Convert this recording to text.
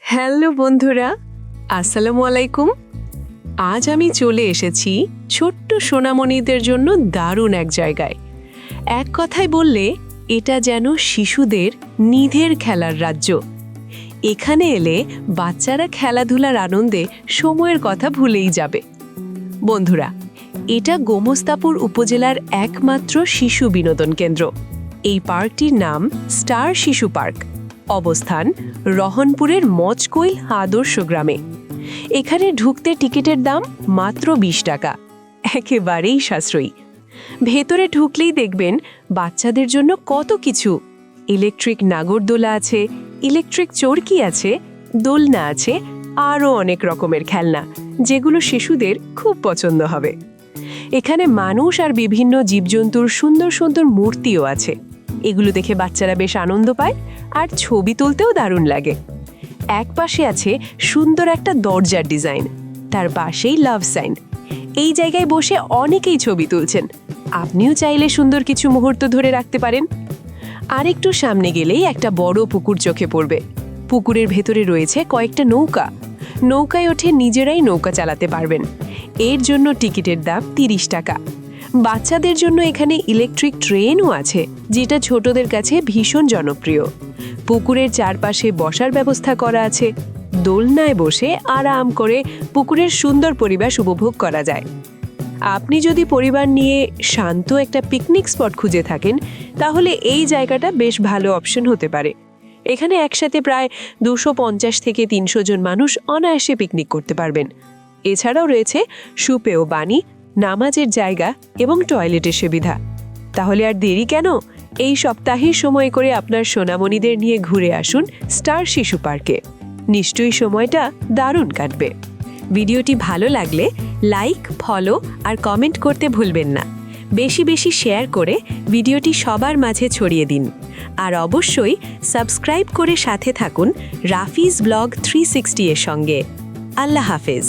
Hello বন্ধুরা, আসসালামু আলাইকুম। আজ আমি চলে এসেছি ছোট্ট সোনামণিদের জন্য দারুণ এক জায়গায়। এক কথায় বললে এটা যেন শিশুদের নিধের খেলার রাজ্য। এখানে এলে বাচ্চারা খেলাধুলার আনন্দে সময়ের কথা ভুলেই যাবে। বন্ধুরা, এটা গোমস্তাপুর উপজেলার একমাত্র শিশু বিনোদন কেন্দ্র। এই পার্কটির নাম স্টার শিশু পার্ক। অবস্থান রহনপুরের মচকৈল আদর্শ গ্রামে। এখানে ঢুকতে টিকিটের দাম মাত্র 20 টাকা, একেবারেই সাশ্রয়ী। ভেতরে ঢুকলেই দেখবেন বাচ্চাদের জন্য কত কিছু। ইলেকট্রিক নাগরদোলা আছে, ইলেকট্রিক চরকি আছে, দোলনা আছে, আরও অনেক রকমের খেলনা, যেগুলো শিশুদের খুব পছন্দ হবে। এখানে মানুষ আর বিভিন্ন জীবজন্তুর সুন্দর সুন্দর মূর্তিও আছে। এগুলো দেখে বাচ্চারা বেশ আনন্দ পায় আর ছবি তুলতেও দারুণ লাগে। এক পাশে আছে সুন্দর একটা দরজার ডিজাইন, তার পাশেই লাভ সাইন। এই জায়গায় বসে অনেকেই ছবি তুলছেন। আপনিও চাইলে সুন্দর কিছু মুহূর্ত ধরে রাখতে পারেন। আর একটু সামনে গেলেই একটা বড় পুকুর চোখে পড়বে। পুকুরের ভেতরে রয়েছে কয়েকটা নৌকা। নৌকায় ওঠে নিজেরাই নৌকা চালাতে পারবেন। এর জন্য টিকিটের দাম 30 টাকা। বাচ্চাদের জন্য এখানে ইলেকট্রিক ট্রেনও আছে, যেটা ছোটদের কাছে ভীষণ জনপ্রিয়। পুকুরের চারপাশে বসার ব্যবস্থা করা আছে। দোলনায় বসে আরাম করে পুকুরের সুন্দর পরিবেশ উপভোগ করা যায়। আপনি যদি পরিবার নিয়ে শান্ত একটা পিকনিক স্পট খুঁজে থাকেন, তাহলে এই জায়গাটা বেশ ভালো অপশন হতে পারে। এখানে একসাথে প্রায় 250 থেকে 300 জন মানুষ অনায়াসে পিকনিক করতে পারবেন। এছাড়াও রয়েছে সুপেয় পানি, নামাজের জায়গা এবং টয়লেটের সুবিধা। তাহলে আর দেরি কেন? এই সপ্তাহে সময় করে আপনার সোনামণিদের নিয়ে ঘুরে আসুন স্টার শিশু পার্কে। নিশ্চয়ই সময়টা দারুণ কাটবে। ভিডিওটি ভালো লাগলে লাইক, ফলো আর কমেন্ট করতে ভুলবেন না। বেশি বেশি শেয়ার করে ভিডিওটি সবার মাঝে ছড়িয়ে দিন। আর অবশ্যই সাবস্ক্রাইব করে সাথে থাকুন রাফিজ ব্লগ 360 এর সঙ্গে। আল্লাহ হাফেজ।